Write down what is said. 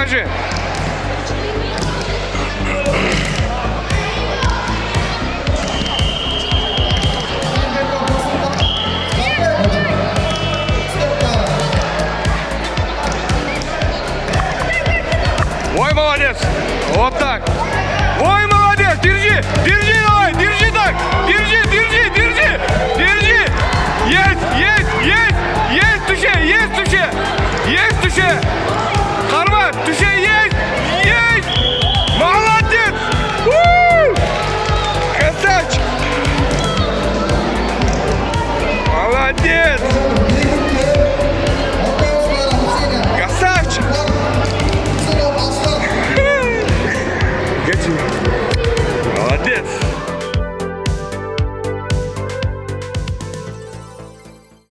Покажи. Ой, молодец. Вот так. Ой, молодец. Держи. Держи, давай. Держи так. Держи, держи, держи. Держи. Есть, есть, есть. Есть туше, есть туше. Есть туше.